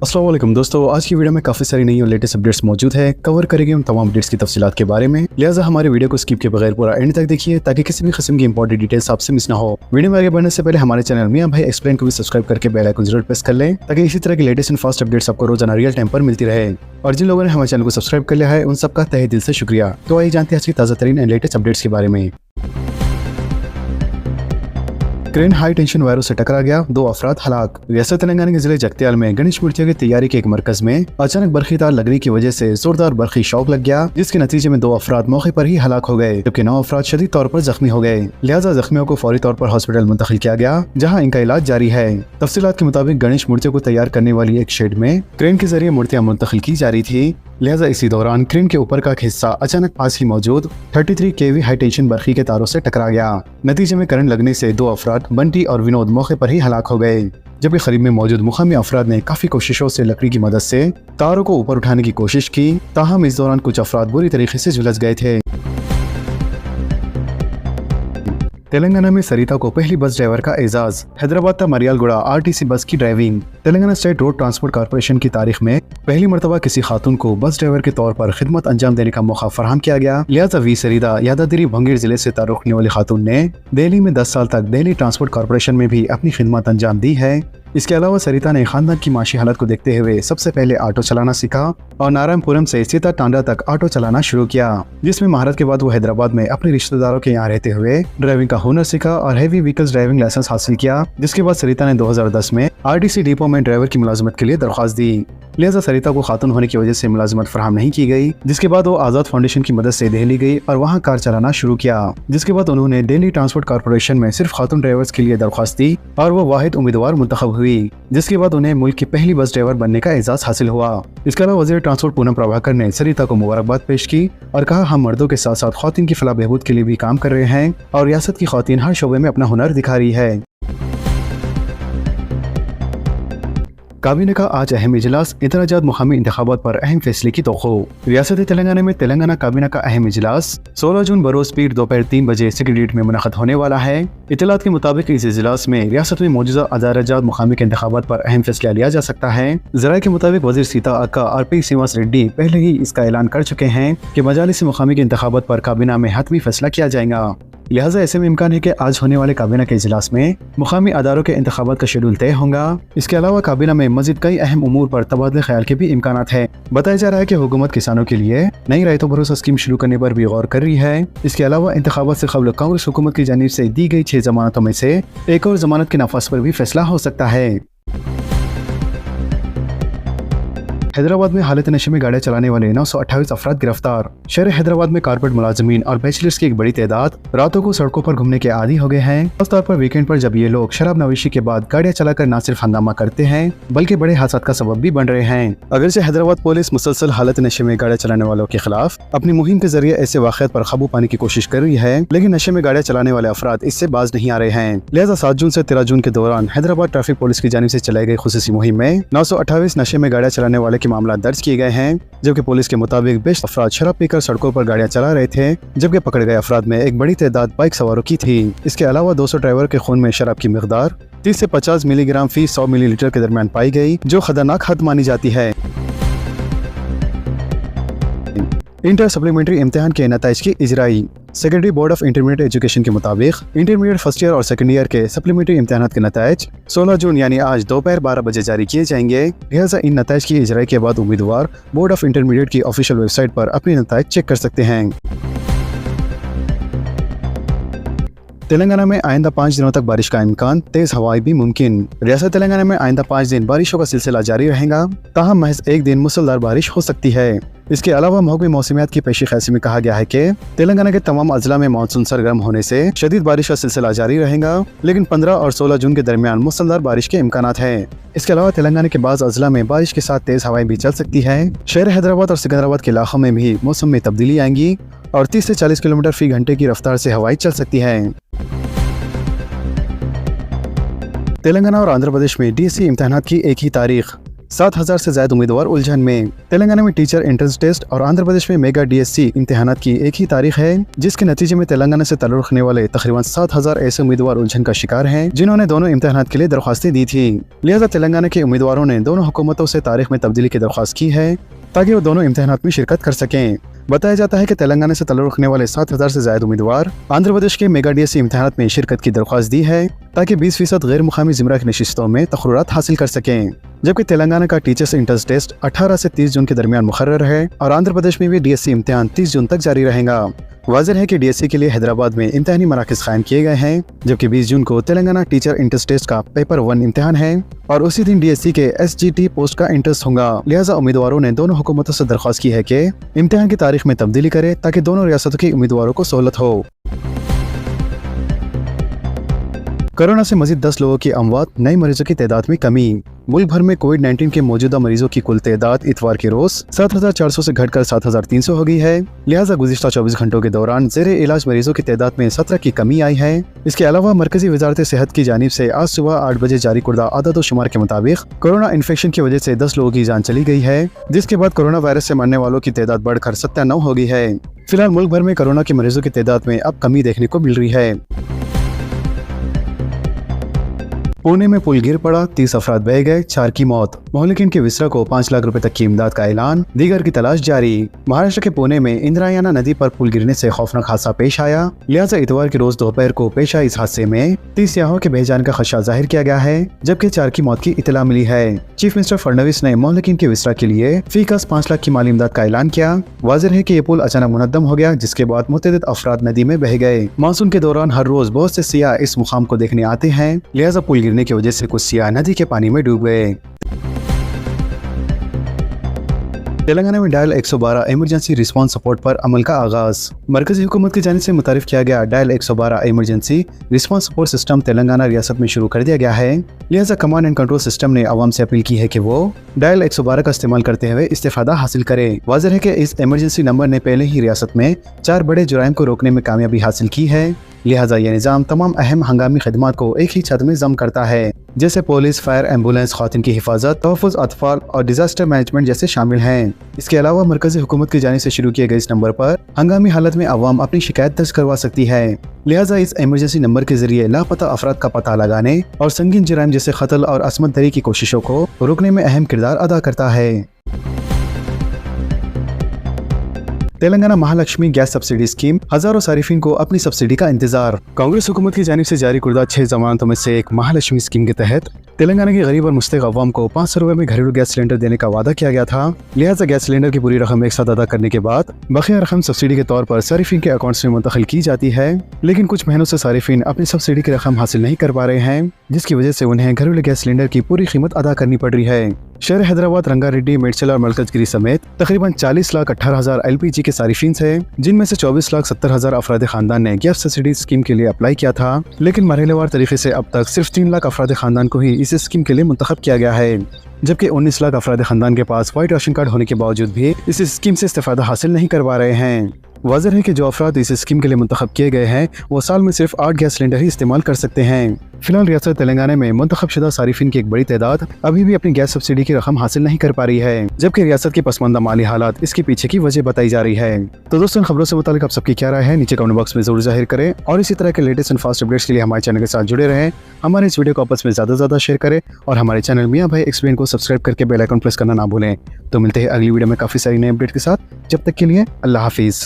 अस्सलाम वालेकुम दोस्तों, आज की वीडियो में काफी सारी नई और लेटेस्ट अपडेट्स मौजूद है। कवर करेंगे हम तमाम अपडेट्स की तफसीलात के बारे में, लिहाजा हमारे वीडियो को स्किप के बगैर पूरा एंड तक देखिए ताकि किसी भी किस्म की इंपॉर्टेंट डिटेल्स आपसे मिस ना हो। वीडियो में आगे बढ़ने से पहले हमारे चैनल मियां भाई एक्सप्लेन को भी सब्सक्राइब करके बेल आइकन जरूर प्रेस कर लें ताकि इसी तरह की लेटेस्ट एंड फास्ट अपडेट्स आपको रोजाना रियल टाइम पर मिलती रहे। और जिन लोगों ने हमारे चैनल को सब्सक्राइब कर लिया है उन सबका तहे दिल से शुक्रिया। तो आइए जानते हैं आज की ताज़ा तरीन एंड लेटेस्ट अपडेट्स के बारे में। क्रेन हाई टेंशन वायरों से टकरा गया, 2 अफराद हलाक। रियासत तेलंगाना के जिले जगत्याल में गणेश मूर्तियों की तैयारी के एक मरकज में अचानक बरखी तार लगने की वजह से जोरदार बरखी शॉक लग गया, जिसके नतीजे में 2 अफराद मौके पर ही हलाक हो गए जबकि 9 अफराद शदीद तौर पर जख्मी हो गए। लिहाजा जख्मियों को फौरी तौर पर हॉस्पिटल मुंतकिल किया गया जहाँ इनका इलाज जारी है। तफसीलात के मुताबिक गणेश मूर्तियों को तैयार करने वाली एक शेड में क्रेन के जरिए मूर्तियां मुंतकिल की जा रही थी। लिहाजा इसी दौरान क्रेन के ऊपर का हिस्सा अचानक पास ही मौजूद 33 kV हाई टेंशन बरखी के तारों से टकरा गया। नतीजे में करंट लगने से 2 अफराद बंटी और विनोद मौके पर ही हलाक हो गए, जबकि करीब में मौजूद मुकामी अफराद ने काफी कोशिशों से लकड़ी की मदद से तारों को ऊपर उठाने की कोशिश की, ताहम इस दौरान कुछ अफराद बुरी तरीके से झुलस गए थे। तेलंगाना में सरिता को पहली बस ड्राइवर का एजाज। हैदराबाद ता मरियालगुड़ा RTC बस की driving. Telangana state road transport corporation की तारीख में पहली मरतबा किसी खातून को बस ड्राइवर के तौर पर खिदमत अंजाम देने का मौका फराहम किया गया। लिहाजा वी सरिता यादागिरी भंगीर जिले से तारुफ रखने वाली खातून ने दिल्ली में 10 साल तक दिल्ली ट्रांसपोर्ट कॉर्पोरेशन में भी अपनी खिदमत अंजाम दी है। इसके अलावा सरिता ने खानदान की माशी हालत को देखते हुए सबसे पहले ऑटो चलाना सीखा और नारायणपुरम से सीता टांडा तक ऑटो चलाना शुरू किया, जिसमें महारत के बाद वो हैदराबाद में अपने रिश्तेदारों के यहाँ रहते हुए ड्राइविंग का हुनर सीखा और हैवी व्हीकल्स ड्राइविंग लाइसेंस हासिल किया। जिसके बाद सरिता ने 2010 में RTC डिपो में ड्राइवर की मुलाजमत के लिए दरख्वास्त दी। लिहाजा सरिता को खातून होने की वजह से मुलाजमत फराहम नहीं की गई, जिसके बाद वो आजाद फाउंडेशन की मदद से दिल्ली गई और वहाँ कार चलाना शुरू किया। जिसके बाद उन्होंने दिल्ली ट्रांसपोर्ट कॉर्पोरेशन में सिर्फ खातून ड्राइवर्स के लिए दरख्वास्त दी और वो वाहिद उम्मीदवार मुंतखब हुई, जिसके बाद उन्हें मुल्क की पहली बस ड्राइवर बनने का एजाज हासिल हुआ। इसके अलावा वज़ीर ट्रांसपोर्ट पूनम प्रभाकर ने सरिता को मुबारकबाद पेश की और कहा, हम मर्दों के साथ साथ ख्वातीन की फलाह बहबूद के लिए भी काम कर रहे हैं और रियासत की ख्वातीन हर शोबे में अपना हुनर दिखा रही है। काबीना का आज अहम इजलास, इंतराजात मुकामी इंतखाबात पर अहम फैसले की तौक़्क़ो। रियासत तेलंगाना में तेलंगाना काबीना का अहम इजलास 16 जून बरोज़ पीर दोपहर 3 बजे सेक्रेटेरिएट में मुनक़्क़द होने वाला है। इत्तलात के मुताबिक इस इजलास में रियासत में मौजूदा इंतराजात मुकामी के इंतखाबात पर अहम फैसला लिया जा सकता है। ज़राए के मुताबिक वज़ीर सीता अक्का और P श्रीनिवास रेड्डी पहले ही इसका ऐलान कर चुके हैं कि मजालिस मुकामी के इंतखाबात पर काबीना में हतमी फैसला किया जाएगा। लिहाजा ऐसे में इम्कान है कि आज होने वाले काबीना के इजलास में मुकामी अदारों के इंतखाबात का शेड्यूल तय होगा। इसके अलावा काबीना में मजीद कई अहम उमूर पर तबादले ख्याल के भी इम्कानात है। बताया जा रहा है कि हुकूमत किसानों के लिए नई रायतो भरोसा स्कीम शुरू करने पर भी गौर कर रही है। इसके अलावा इंतखाबात से कबल कांग्रेस हुकूमत की जानिब से दी गई 6 जमानतों में से एक और जमानत के नफाज पर भी फैसला हो सकता है। हैदराबाद में हालत नशे में गाड़ियां चलाने वाले 928 अफराद गिरफ्तार। शहर हैदराबाद में कारपोरेट मुलाजमीन और बैचलर्स की एक बड़ी तादाद रातों को सड़कों पर घूमने के आदी हो गए हैं। खासतौर पर वीकेंड पर जब ये लोग शराब नवेशी के बाद गाड़ियां चलाकर न सिर्फ हंगामा करते हैं बल्कि बड़े हादसा का सबब भी बन रहे हैं। अगरचे हैदराबाद पुलिस मुसलसल हालत नशे में गाड़ियां चलाने वालों के खिलाफ अपनी मुहिम के जरिए ऐसे वाक़यात पर काबू पाने की कोशिश कर रही है, लेकिन नशे में गाड़ियां चलाने वाले अफराद इससे बाज नहीं आ रहे हैं। लिहाजा 7 जून से 13 जून के दौरान हैदराबाद ट्रैफिक पुलिस की जानिब से चलाई गई खुसूसी मुहिम में 928 नशे में गाड़ियां चलाने वाले के मामला दर्ज किए गए हैं, जबकि पुलिस के मुताबिक बेशतर अफराद शराब पीकर सड़कों पर गाड़ियां चला रहे थे, जबकि पकड़े गए अफराद में एक बड़ी तादाद बाइक सवारों की थी। इसके अलावा 200 ड्राइवर के खून में शराब की मिकदार 30 से 50 मिलीग्राम फी 100 मिलीलीटर के दरमियान पाई गई, जो खतरनाक हद मानी जाती है। इंटर सप्लीमेंट्री इम्तिहान के नताइज की इजराई। Secondary board of intermediate education के मुताबिक इंटरमीडिएट फर्स्ट ईयर और सेकंड ईयर के सप्लीमेंट्री इम्तिहान के नताइज 16 जून यानी आज दोपहर 12 बजे जारी किए जाएंगे। लिहाजा इन नताइज की इजराई के बाद उम्मीदवार बोर्ड ऑफ इंटरमीडिएट की ऑफिशियल वेबसाइट पर अपने नताइज चेक कर सकते हैं। तेलंगाना में आइंदा 5 दिनों तक बारिश का इम्कान, तेज हवाएं भी मुमकिन। रियासत तेलंगाना में आइंदा 5 दिन बारिशों का सिलसिला जारी रहेगा, ताहम महज एक दिन मुसलधार बारिश हो सकती है। इसके अलावा महकमे मौसमियात की पेशी ख़ैसी में कहा गया है कि तेलंगाना के तमाम अजला में मानसून सरगर्म होने से शदीद बारिश का सिलसिला जारी रहेगा, लेकिन 15 और 16 जून के दरमियान मुसलधार बारिश के इम्कानात हैं। इसके अलावा तेलंगाना के बाज़ अजला में बारिश के साथ तेज हवाएं भी चल सकती है। शहर हैदराबाद और सिकंदराबाद के इलाकों में भी मौसम में तब्दीली आएंगी और 30 से 40 किलोमीटर फी घंटे की रफ्तार से हवाएं चल सकती हैं। तेलंगाना और आंध्र प्रदेश में DSE इम्तिहानात की एक ही तारीख। 7,000 से ज्यादा उम्मीदवार उलझन में। तेलंगाना में टीचर एंट्रेंस टेस्ट और आंध्र प्रदेश में मेगा DSC इम्तिहानात की एक ही तारीख है, जिसके नतीजे में तेलंगाना से ताल्लुक रखने वाले तकरीबन 7,000 ऐसे उम्मीदवार उलझन का शिकार हैं, जिन्होंने दोनों इम्तिहानात के लिए दरख्वास्तें दी थी। लिहाजा तेलंगाना के उम्मीदवारों ने दोनों हुकूमतों से तारीख में तब्दीली की दरख्वास्त की है ताकि वो दोनों इम्तिहानात में शिरकत कर सकें। बताया जाता है कि तेलंगाना से ताल्लुक रखने वाले 7,000 से ज्यादा उम्मीदवार आंध्र प्रदेश के मेगा DSC इम्तिहानात में शिरकत की दरख्वास्त दी है ताकि 20% गैर मुकामी ज़िमरा की नशिस्तों में तक़र्रुरात हासिल कर सकें। जबकि तेलंगाना का टीचर्स एंट्रेंस टेस्ट 18 से 30 जून के दरमियान मुकर्रर है और आंध्र प्रदेश में भी DSC इम्तिहान 30 जून तक जारी रहेगा। वाज़ेह है कि DSC के लिए हैदराबाद में इम्तिहानी मराकज़ कायम किए गए हैं, जबकि 20 जून को तेलंगाना टीचर एंट्रेंस टेस्ट का पेपर 1 इम्तिहान है और उसी दिन DSC के SGT पोस्ट का इंटरेस्ट होगा। लिहाजा उम्मीदवारों ने दोनों हुकूमतों से दरख्वास्त की है कि इम्तिहान की तारीख में तब्दीली करे ताकि दोनों रियासतों के उम्मीदवारों को सहूलत हो। कोरोना से मजीद 10 लोगों की अमवात, नए मरीजों की तादाद में कमी। मुल्क भर में कोविड-19 के मौजूदा मरीजों की कुल तादाद इतवार के रोज 7,400 से घटकर 7,300 हो गई है। लिहाजा गुज़िश्ता 24 घंटों के दौरान ज़ेरे इलाज मरीजों की तादाद में 17 की कमी आई है। इसके अलावा मरकजी वजारत सेहत की जानिब से आज सुबह 8 बजे जारी कुर्दा आदद शुमार के मुताबिक कोरोना इन्फेक्शन की वजह से 10 लोगों की जान चली गई है, जिसके बाद कोरोना वायरस से मरने वालों की तादाद बढ़कर 97 हो गई है। फिलहाल मुल्क भर में कोरोना के मरीजों की तादाद में अब कमी देखने को मिल रही है। पुणे में पुल गिर पड़ा, 30 अफराद बह गए, 4 की मौत। मोहल्लिकीन के विसरा को 5 लाख रुपए तक की इमदाद का ऐलान, दीगर की तलाश जारी। महाराष्ट्र के पुणे में इंद्रायना नदी पर पुल गिरने से खौफनाक हादसा पेश आया। लिहाजा इतवार के रोज दोपहर को पेश आए इस हादसे में 30 सियाहों के बह जाने का खदशा जाहिर किया गया है, जबकि 4 की मौत की इतला मिली है। चीफ मिनिस्टर फडणवीस ने मोहल्लिकीन के विसरा के लिए फी कस 5 लाख की माली इमदाद का ऐलान किया। वाज़ेह है कि ये पुल अचानक मुनद्दम हो गया, जिसके बाद मुतअद्दिद अफराद नदी में बह गए। मानसून के दौरान हर रोज बहुत से सियाह इस मुकाम को देखने आते हैं, लिहाजा पुल गिरने की वजह से कुछ सियाह नदी के पानी में डूब गए। तेलंगाना में डायल 112 इमरजेंसी रिस्पांस सपोर्ट पर अमल का आगाज। मरकजी हुकूमत की जानिब से मुतारिफ किया गया dial 112 emergency response support system Telangana रियासत में शुरू कर दिया गया है। लिहाजा कमांड एंड कंट्रोल सिस्टम ने अवाम से अपील की है कि वो डायल 112 का इस्तेमाल करते हुए इस्तेफादा हासिल करे। वाज़ेह है कि इस इमरजेंसी नंबर ने पहले ही रियासत में 4 बड़े जुराइम को रोकने में कामयाबी हासिल की है। लिहाजा यह निज़ाम तमाम अहम हंगामी खदमात को एक ही छत में जम करता है, जैसे पुलिस, फायर, एम्बुलेंस, ख़वातीन की हिफाजत, तहफ़्फ़ुज़ अतफ़ाल और डिजास्टर मैनेजमेंट जैसे शामिल हैं। इसके अलावा मरकजी हुकूमत की जानिब से शुरू किए गए इस नंबर पर हंगामी हालत में अवाम अपनी शिकायत दर्ज करवा सकती है। लिहाजा इस इमरजेंसी नंबर के जरिए लापता अफराद का पता लगाने और संगीन जुराइम जैसे कत्ल और असमत दरी की कोशिशों को रोकने में अहम किरदार अदा करता है। Telangana Mahalakshmi gas subsidy scheme, हजारों सारिफिन को अपनी सब्सिडी का इंतजार। कांग्रेस हुकूमत की जानिब से जारी कुर्दा 6 जमानतों में से एक महालक्ष्मी स्कीम के तहत तेलंगाना के गरीब और मुस्तहिक अवाम को 500 रुपए में घरेलू गैस सिलेंडर देने का वादा किया गया था। लिहाजा गैस सिलेंडर की पूरी रकम एक साथ अदा करने के बाद बकिया रकम सब्सिडी के तौर पर सारिफिन के अकाउंट्स में मुंतकिल की जाती है। लेकिन कुछ महीनों से सारिफिन अपनी सब्सिडी की रकम हासिल नहीं कर पा रहे हैं, जिसकी वजह से उन्हें घरेलू गैस सिलेंडर की पूरी कीमत अदा करनी पड़ रही है। शहर हैदराबाद, रंगारेड्डी, मेडचल और मलकजगिरी समेत तकरीबन 40,18,000 LPG के सारिफिन है, जिनमें से 24,70,000 अफराद खानदान ने गैस सब्सिडी स्कीम के लिए अप्लाई किया था। लेकिन मरहलेवार तरीके से अब तक सिर्फ 3 लाख अफराद खानदान को ही इस स्कीम के लिए मुंतखब किया गया है, जबकि 19 लाख अफराद खानदान के पास वाइट राशन कार्ड होने के बावजूद भी इस स्कीम से इस्तेफादा हासिल नहीं कर पा रहे हैं। वाज़ेह है कि जो अफराद इस स्कीम के लिए मुंतखब किए गए हैं वो साल में सिर्फ 8 गैस सिलेंडर ही इस्तेमाल कर सकते हैं। फिलहाल रियासत तेलंगाना में मुंतखब शुदा सारिफिन की एक बड़ी तादाद अभी भी अपनी गैस सब्सिडी की रकम हासिल नहीं कर पा रही है, जबकि रियासत की पसमानदा माली हालात इसके पीछे की वजह बताई जा रही है। तो दोस्तों, खबरों से मुतालिक आप सबकी क्या राय है नीचे कमेंट बॉक्स में जरूर जाहिर करें और इसी तरह के लेटेस्ट एंड फास्ट अपडेट्स के लिए हमारे चैनल के साथ जुड़े रहें। हमारे इस वीडियो को आपस में ज्यादा शेयर करें और हमारे चैनल मियां भाई एक्सप्लेन को सब्सक्राइब करके बेल आइकन प्रेस करना ना भूलें। तो मिलते हैं अगली वीडियो में काफी सारी नई अपडेट के साथ। जब तक के लिए अल्लाह हाफिज।